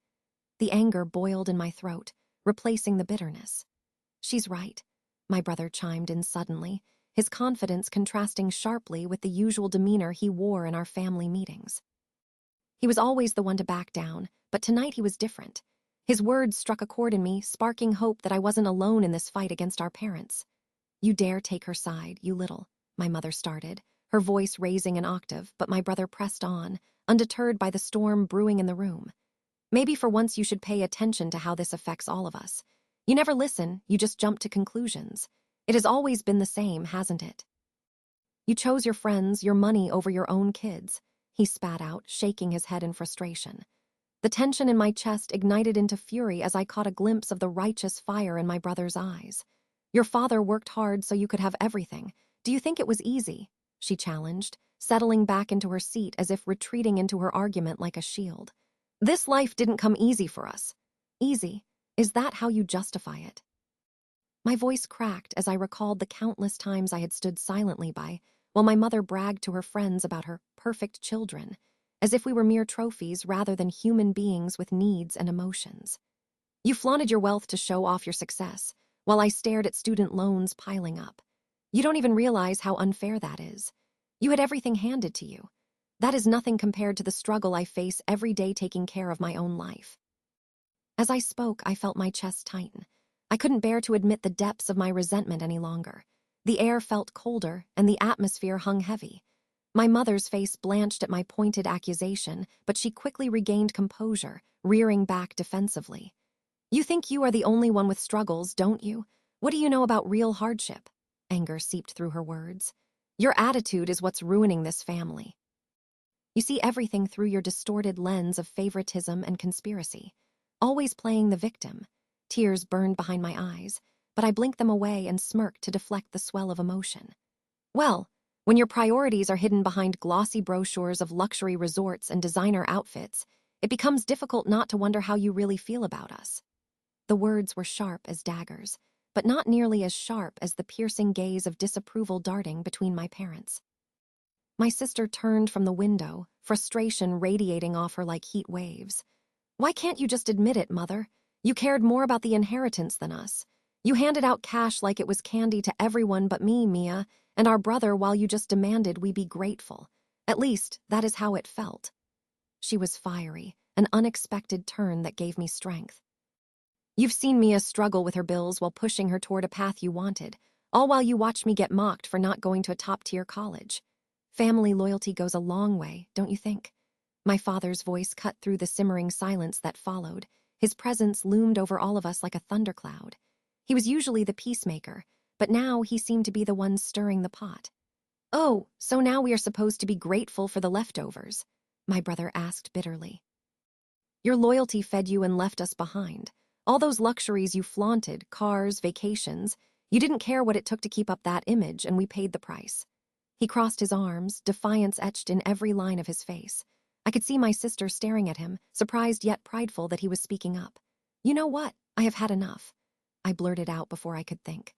The anger boiled in my throat, replacing the bitterness. "She's right," my brother chimed in suddenly, his confidence contrasting sharply with the usual demeanor he wore in our family meetings. He was always the one to back down, but tonight he was different. His words struck a chord in me, sparking hope that I wasn't alone in this fight against our parents. "You dare take her side, you little," my mother started, her voice raising an octave, but my brother pressed on, undeterred by the storm brewing in the room. "Maybe for once you should pay attention to how this affects all of us. You never listen, you just jump to conclusions. It has always been the same, hasn't it? You chose your friends, your money over your own kids," he spat out, shaking his head in frustration. The tension in my chest ignited into fury as I caught a glimpse of the righteous fire in my brother's eyes. "Your father worked hard so you could have everything. Do you think it was easy?" she challenged, settling back into her seat as if retreating into her argument like a shield. "This life didn't come easy for us." "Easy? Is that how you justify it?" My voice cracked as I recalled the countless times I had stood silently by while my mother bragged to her friends about her perfect children, as if we were mere trophies rather than human beings with needs and emotions. "You flaunted your wealth to show off your success, while I stared at student loans piling up. You don't even realize how unfair that is. You had everything handed to you. That is nothing compared to the struggle I face every day taking care of my own life." As I spoke, I felt my chest tighten. I couldn't bear to admit the depths of my resentment any longer. The air felt colder, and the atmosphere hung heavy. My mother's face blanched at my pointed accusation, but she quickly regained composure, rearing back defensively. "You think you are the only one with struggles, don't you? What do you know about real hardship?" Anger seeped through her words. "Your attitude is what's ruining this family. You see everything through your distorted lens of favoritism and conspiracy, always playing the victim." Tears burned behind my eyes, but I blinked them away and smirked to deflect the swell of emotion. "Well, when your priorities are hidden behind glossy brochures of luxury resorts and designer outfits, it becomes difficult not to wonder how you really feel about us." The words were sharp as daggers, but not nearly as sharp as the piercing gaze of disapproval darting between my parents. My sister turned from the window, frustration radiating off her like heat waves. "Why can't you just admit it, Mother? You cared more about the inheritance than us. You handed out cash like it was candy to everyone but me, Mia, and our brother while you just demanded we be grateful. At least, that is how it felt." She was fiery, an unexpected turn that gave me strength. "You've seen Mia struggle with her bills while pushing her toward a path you wanted, all while you watched me get mocked for not going to a top-tier college. Family loyalty goes a long way, don't you think?" My father's voice cut through the simmering silence that followed. His presence loomed over all of us like a thundercloud. He was usually the peacemaker, but now he seemed to be the one stirring the pot. "Oh, so now we are supposed to be grateful for the leftovers?" my brother asked bitterly. "Your loyalty fed you and left us behind. All those luxuries you flaunted, cars, vacations, you didn't care what it took to keep up that image, and we paid the price." He crossed his arms, defiance etched in every line of his face. I could see my sister staring at him, surprised yet prideful that he was speaking up. "You know what? I have had enough," I blurted out before I could think.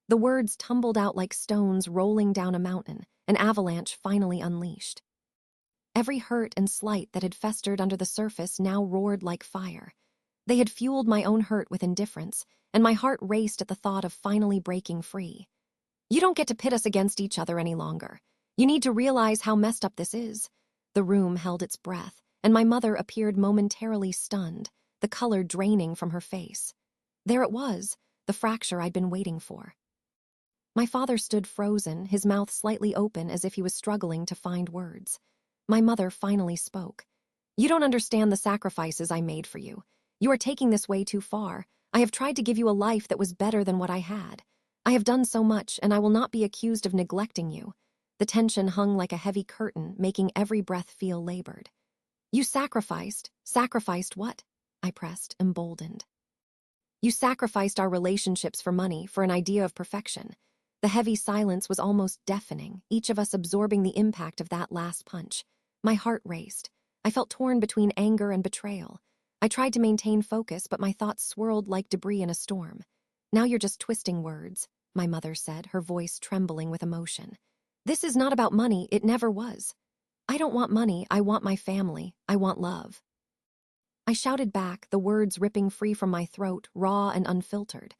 The words tumbled out like stones rolling down a mountain, an avalanche finally unleashed. Every hurt and slight that had festered under the surface now roared like fire. They had fueled my own hurt with indifference, and my heart raced at the thought of finally breaking free. "You don't get to pit us against each other any longer. You need to realize how messed up this is." The room held its breath, and my mother appeared momentarily stunned, the color draining from her face. There it was, the fracture I'd been waiting for. My father stood frozen, his mouth slightly open as if he was struggling to find words. My mother finally spoke. "You don't understand the sacrifices I made for you. You are taking this way too far. I have tried to give you a life that was better than what I had. I have done so much, and I will not be accused of neglecting you." The tension hung like a heavy curtain, making every breath feel labored. "You sacrificed what?" I pressed, emboldened. "You sacrificed our relationships for money, for an idea of perfection." The heavy silence was almost deafening, each of us absorbing the impact of that last punch. My heart raced. I felt torn between anger and betrayal. I tried to maintain focus, but my thoughts swirled like debris in a storm. "Now you're just twisting words," my mother said, her voice trembling with emotion. "This is not about money, it never was. I don't want money, I want my family, I want love." I shouted back, the words ripping free from my throat, raw and unfiltered.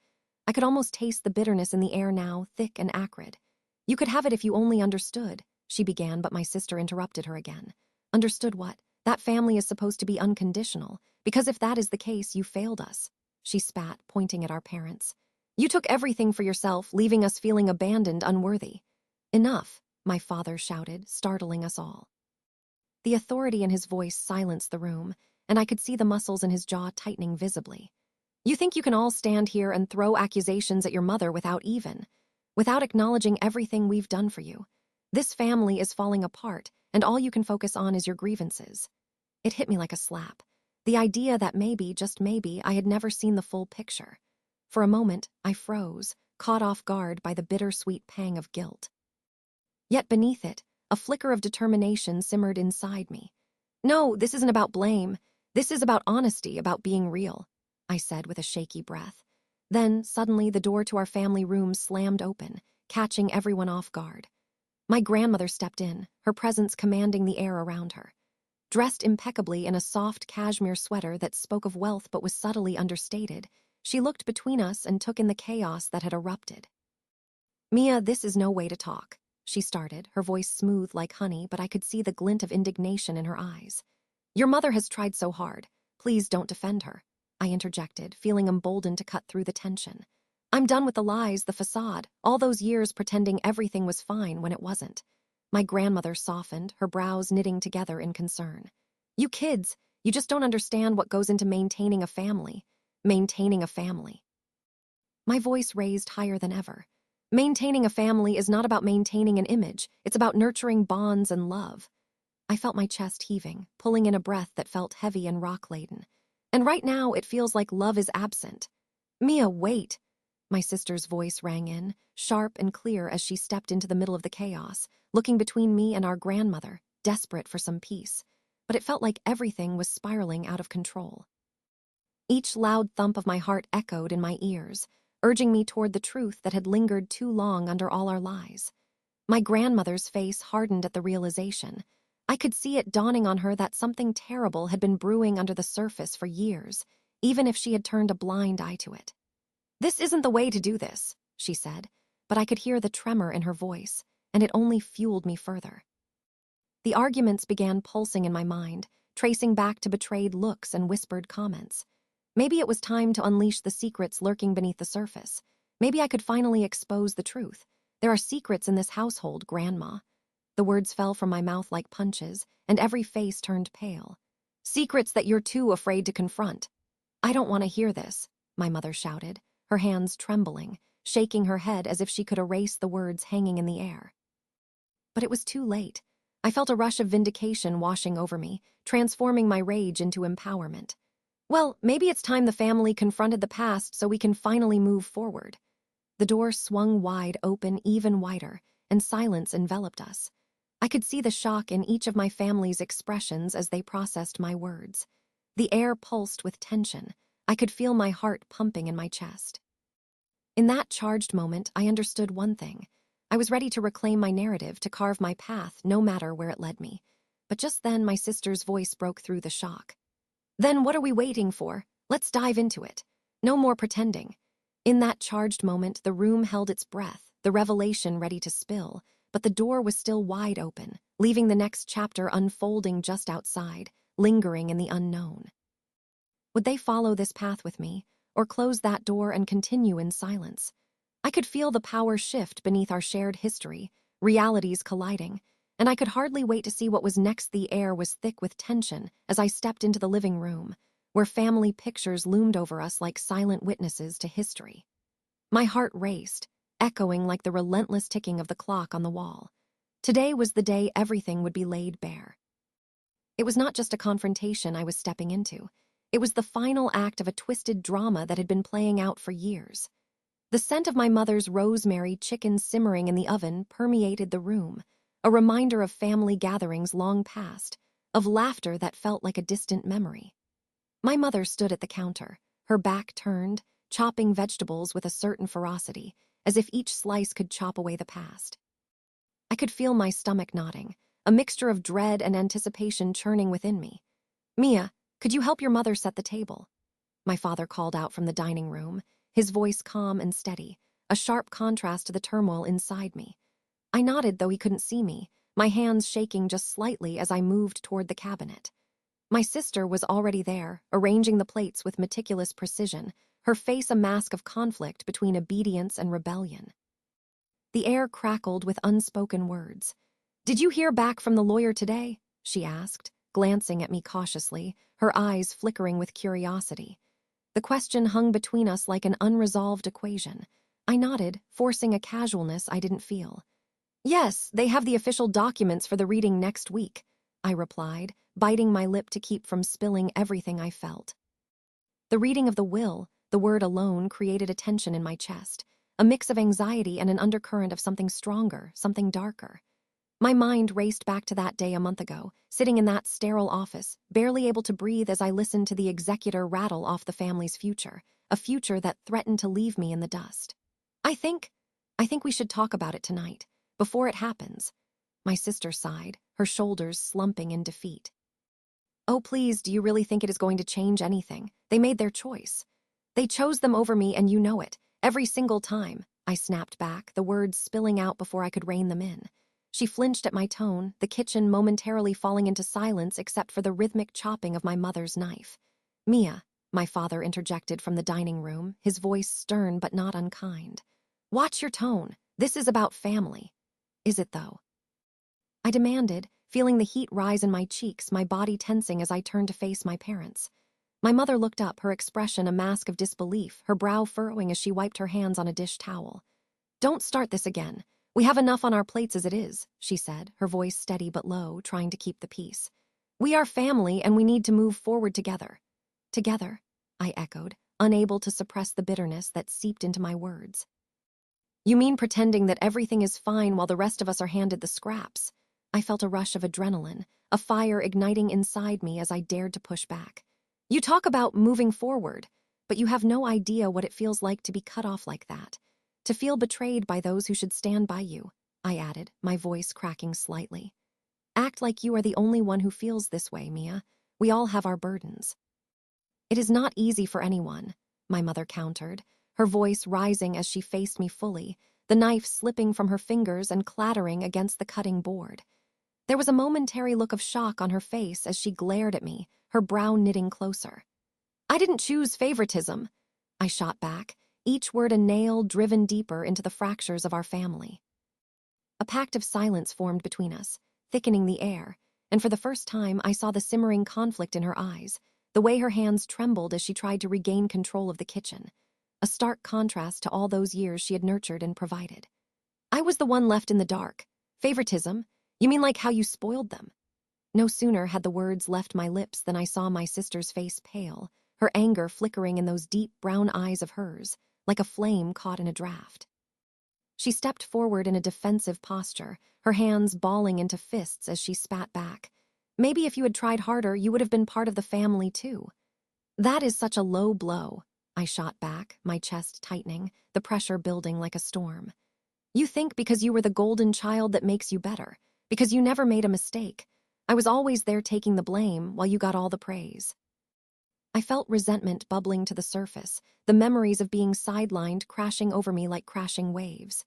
I could almost taste the bitterness in the air now, thick and acrid. "You could have it if you only understood," she began, but my sister interrupted her again. "Understood what? That family is supposed to be unconditional, because if that is the case, you failed us." She spat, pointing at our parents. "You took everything for yourself, leaving us feeling abandoned, unworthy." "Enough," my father shouted, startling us all. The authority in his voice silenced the room, and I could see the muscles in his jaw tightening visibly. "You think you can all stand here and throw accusations at your mother without acknowledging everything we've done for you. This family is falling apart, and all you can focus on is your grievances." It hit me like a slap. The idea that maybe, just maybe, I had never seen the full picture. For a moment, I froze, caught off guard by the bittersweet pang of guilt. Yet beneath it, a flicker of determination simmered inside me. "No, this isn't about blame. This is about honesty, about being real," I said with a shaky breath. Then, suddenly, the door to our family room slammed open, catching everyone off guard. My grandmother stepped in, her presence commanding the air around her. Dressed impeccably in a soft cashmere sweater that spoke of wealth but was subtly understated, she looked between us and took in the chaos that had erupted. "Mia, this is no way to talk," she started, her voice smooth like honey, but I could see the glint of indignation in her eyes. "Your mother has tried so hard. Please don't defend her," I interjected, feeling emboldened to cut through the tension. I'm done with the lies, the facade, all those years pretending everything was fine when it wasn't. My grandmother softened, her brows knitting together in concern. You kids, you just don't understand what goes into maintaining a family. Maintaining a family. My voice raised higher than ever. Maintaining a family is not about maintaining an image, it's about nurturing bonds and love. I felt my chest heaving, pulling in a breath that felt heavy and rock-laden. And right now, it feels like love is absent. Mia, wait! My sister's voice rang in, sharp and clear as she stepped into the middle of the chaos, looking between me and our grandmother, desperate for some peace. But it felt like everything was spiraling out of control. Each loud thump of my heart echoed in my ears, urging me toward the truth that had lingered too long under all our lies. My grandmother's face hardened at the realization. I could see it dawning on her that something terrible had been brewing under the surface for years, even if she had turned a blind eye to it. "This isn't the way to do this," she said, but I could hear the tremor in her voice, and it only fueled me further. The arguments began pulsing in my mind, tracing back to betrayed looks and whispered comments. Maybe it was time to unleash the secrets lurking beneath the surface. Maybe I could finally expose the truth. There are secrets in this household, Grandma. The words fell from my mouth like punches, and every face turned pale. Secrets that you're too afraid to confront. I don't want to hear this, my mother shouted, her hands trembling, shaking her head as if she could erase the words hanging in the air. But it was too late. I felt a rush of vindication washing over me, transforming my rage into empowerment. Well, maybe it's time the family confronted the past so we can finally move forward. The door swung wide open, even wider, and silence enveloped us. I could see the shock in each of my family's expressions as they processed my words. The air pulsed with tension. I could feel my heart pumping in my chest. In that charged moment, I understood one thing. I was ready to reclaim my narrative, to carve my path, no matter where it led me. But just then, my sister's voice broke through the shock. "Then what are we waiting for? Let's dive into it. No more pretending." In that charged moment, the room held its breath, the revelation ready to spill, but the door was still wide open, leaving the next chapter unfolding just outside, lingering in the unknown. Would they follow this path with me, or close that door and continue in silence? I could feel the power shift beneath our shared history, realities colliding, and I could hardly wait to see what was next. The air was thick with tension as I stepped into the living room, where family pictures loomed over us like silent witnesses to history. My heart raced, echoing like the relentless ticking of the clock on the wall. Today was the day everything would be laid bare. It was not just a confrontation I was stepping into. It was the final act of a twisted drama that had been playing out for years. The scent of my mother's rosemary chicken simmering in the oven permeated the room, a reminder of family gatherings long past, of laughter that felt like a distant memory. My mother stood at the counter, her back turned, chopping vegetables with a certain ferocity, as if each slice could chop away the past. I could feel my stomach knotting, a mixture of dread and anticipation churning within me. "Mia, could you help your mother set the table?" My father called out from the dining room, his voice calm and steady, a sharp contrast to the turmoil inside me. I nodded, though he couldn't see me, my hands shaking just slightly as I moved toward the cabinet. My sister was already there, arranging the plates with meticulous precision, her face a mask of conflict between obedience and rebellion. The air crackled with unspoken words. "Did you hear back from the lawyer today?" she asked, glancing at me cautiously, her eyes flickering with curiosity. The question hung between us like an unresolved equation. I nodded, forcing a casualness I didn't feel. "Yes, they have the official documents for the reading next week," I replied, biting my lip to keep from spilling everything I felt. The reading of the will, the word alone, created a tension in my chest, a mix of anxiety and an undercurrent of something stronger, something darker. My mind raced back to that day a month ago, sitting in that sterile office, barely able to breathe as I listened to the executor rattle off the family's future, a future that threatened to leave me in the dust. I think we should talk about it tonight, before it happens." My sister sighed, her shoulders slumping in defeat. "Oh, please, do you really think it is going to change anything? They made their choice. They chose them over me, and you know it, every single time," I snapped back, the words spilling out before I could rein them in. She flinched at my tone, the kitchen momentarily falling into silence except for the rhythmic chopping of my mother's knife. "Mia, my father interjected from the dining room, his voice stern but not unkind. Watch your tone. This is about family. Is it, though? I demanded, feeling the heat rise in my cheeks, my body tensing as I turned to face my parents. My mother looked up, her expression a mask of disbelief, her brow furrowing as she wiped her hands on a dish towel. Don't start this again. We have enough on our plates as it is, she said, her voice steady but low, trying to keep the peace. We are family and we need to move forward together. Together, I echoed, unable to suppress the bitterness that seeped into my words. You mean pretending that everything is fine while the rest of us are handed the scraps? I felt a rush of adrenaline, a fire igniting inside me as I dared to push back. You talk about moving forward, but you have no idea what it feels like to be cut off like that. To feel betrayed by those who should stand by you, I added, my voice cracking slightly. Act like you are the only one who feels this way, Mia. We all have our burdens. It is not easy for anyone, my mother countered, her voice rising as she faced me fully, the knife slipping from her fingers and clattering against the cutting board. There was a momentary look of shock on her face as she glared at me, her brow knitting closer. I didn't choose favoritism, I shot back, each word a nail driven deeper into the fractures of our family. A pact of silence formed between us, thickening the air, and for the first time I saw the simmering conflict in her eyes, the way her hands trembled as she tried to regain control of the kitchen, a stark contrast to all those years she had nurtured and provided. I was the one left in the dark. Favoritism? You mean like how you spoiled them? No sooner had the words left my lips than I saw my sister's face pale, her anger flickering in those deep brown eyes of hers, like a flame caught in a draft. She stepped forward in a defensive posture, her hands balling into fists as she spat back. Maybe if you had tried harder, you would have been part of the family too. That is such a low blow, I shot back, my chest tightening, the pressure building like a storm. You think because you were the golden child that makes you better, because you never made a mistake. I was always there taking the blame while you got all the praise. I felt resentment bubbling to the surface, the memories of being sidelined crashing over me like crashing waves.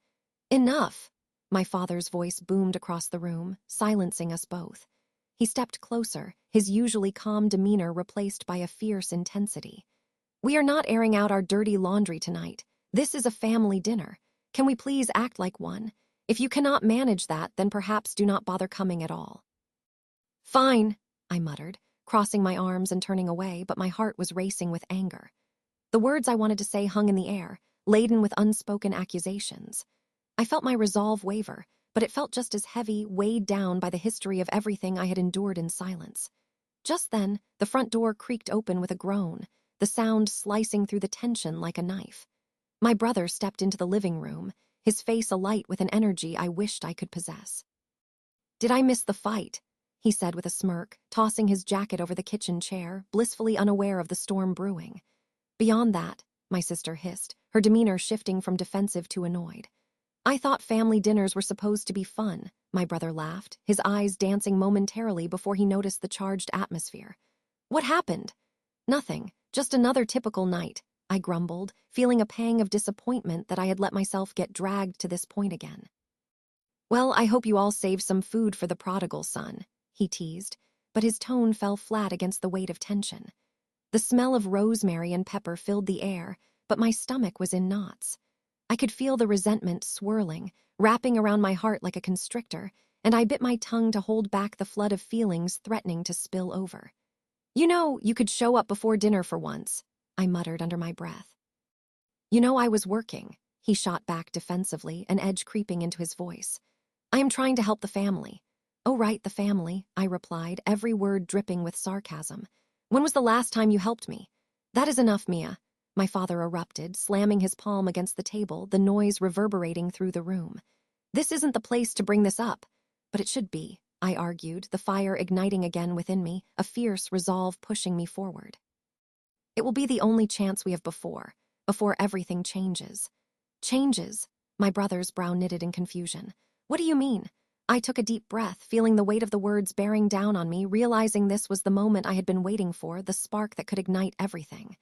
Enough! My father's voice boomed across the room, silencing us both. He stepped closer, his usually calm demeanor replaced by a fierce intensity. We are not airing out our dirty laundry tonight. This is a family dinner. Can we please act like one? If you cannot manage that, then perhaps do not bother coming at all. Fine, I muttered, crossing my arms and turning away, but my heart was racing with anger. The words I wanted to say hung in the air, laden with unspoken accusations. I felt my resolve waver, but it felt just as heavy, weighed down by the history of everything I had endured in silence. Just then, the front door creaked open with a groan, the sound slicing through the tension like a knife. My brother stepped into the living room, his face alight with an energy I wished I could possess. Did I miss the fight? He said with a smirk, tossing his jacket over the kitchen chair, blissfully unaware of the storm brewing. Beyond that, my sister hissed, her demeanor shifting from defensive to annoyed. I thought family dinners were supposed to be fun, my brother laughed, his eyes dancing momentarily before he noticed the charged atmosphere. What happened? Nothing, just another typical night, I grumbled, feeling a pang of disappointment that I had let myself get dragged to this point again. Well, I hope you all saved some food for the prodigal son, he teased, but his tone fell flat against the weight of tension. The smell of rosemary and pepper filled the air, but my stomach was in knots. I could feel the resentment swirling, wrapping around my heart like a constrictor, and I bit my tongue to hold back the flood of feelings threatening to spill over. You know, you could show up before dinner for once, I muttered under my breath. You know I was working, he shot back defensively, an edge creeping into his voice. I am trying to help the family. Oh, right, the family, I replied, every word dripping with sarcasm. When was the last time you helped me? That is enough, Mia, my father erupted, slamming his palm against the table, the noise reverberating through the room. This isn't the place to bring this up, but it should be, I argued, the fire igniting again within me, a fierce resolve pushing me forward. It will be the only chance we have before everything changes. Changes? My brother's brow knitted in confusion. What do you mean? I took a deep breath, feeling the weight of the words bearing down on me, realizing this was the moment I had been waiting for, the spark that could ignite everything.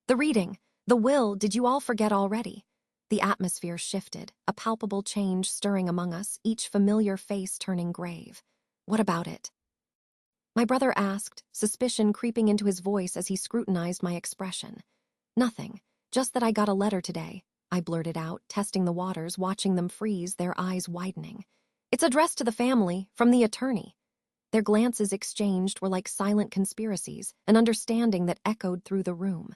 The reading, the will, did you all forget already? The atmosphere shifted, a palpable change stirring among us, each familiar face turning grave. What about it? My brother asked, suspicion creeping into his voice as he scrutinized my expression. Nothing, just that I got a letter today, I blurted out, testing the waters, watching them freeze, their eyes widening. It's addressed to the family, from the attorney. Their glances exchanged were like silent conspiracies, an understanding that echoed through the room.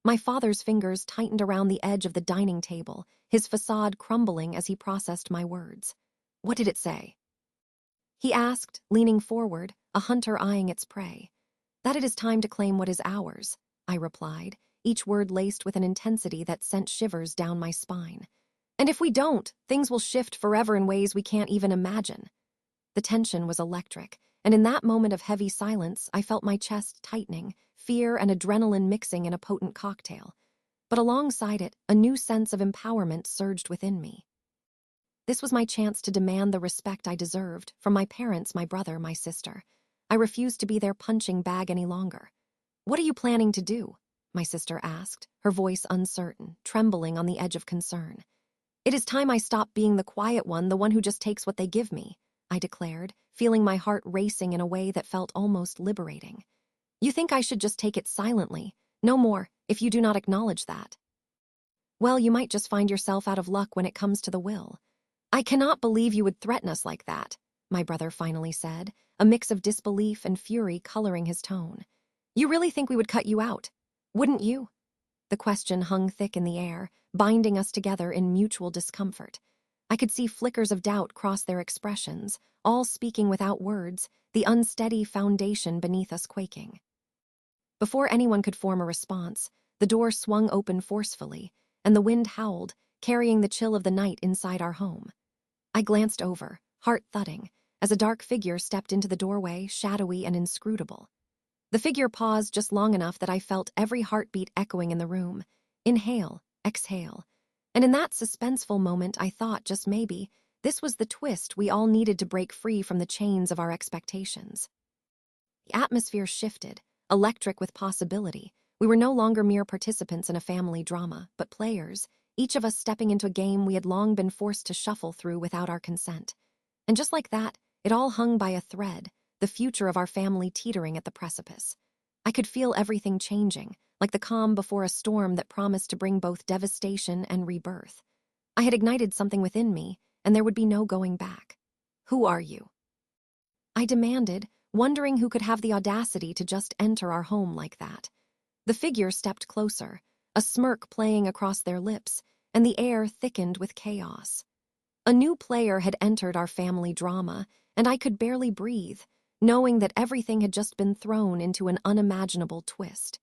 My father's fingers tightened around the edge of the dining table, his facade crumbling as he processed my words. What did it say? He asked, leaning forward, a hunter eyeing its prey. That it is time to claim what is ours, I replied, each word laced with an intensity that sent shivers down my spine. And if we don't, things will shift forever in ways we can't even imagine. The tension was electric, and in that moment of heavy silence, I felt my chest tightening, fear and adrenaline mixing in a potent cocktail. But alongside it, a new sense of empowerment surged within me. This was my chance to demand the respect I deserved from my parents, my brother, my sister. I refused to be their punching bag any longer. What are you planning to do? My sister asked, her voice uncertain, trembling on the edge of concern. It is time I stopped being the quiet one, the one who just takes what they give me, I declared, feeling my heart racing in a way that felt almost liberating. You think I should just take it silently? No more, if you do not acknowledge that. Well, you might just find yourself out of luck when it comes to the will. I cannot believe you would threaten us like that, my brother finally said, a mix of disbelief and fury coloring his tone. You really think we would cut you out? Wouldn't you? The question hung thick in the air, binding us together in mutual discomfort. I could see flickers of doubt cross their expressions, all speaking without words, the unsteady foundation beneath us quaking. Before anyone could form a response, the door swung open forcefully, and the wind howled, carrying the chill of the night inside our home. I glanced over, heart thudding, as a dark figure stepped into the doorway, shadowy and inscrutable. The figure paused just long enough that I felt every heartbeat echoing in the room. Inhale, exhale. And in that suspenseful moment, I thought, just maybe, this was the twist we all needed to break free from the chains of our expectations. The atmosphere shifted, electric with possibility. We were no longer mere participants in a family drama, but players, each of us stepping into a game we had long been forced to shuffle through without our consent. And just like that, it all hung by a thread, the future of our family teetering at the precipice. I could feel everything changing, like the calm before a storm that promised to bring both devastation and rebirth. I had ignited something within me, and there would be no going back. Who are you? I demanded, wondering who could have the audacity to just enter our home like that. The figure stepped closer, a smirk playing across their lips, and the air thickened with chaos. A new player had entered our family drama, and I could barely breathe, knowing that everything had just been thrown into an unimaginable twist.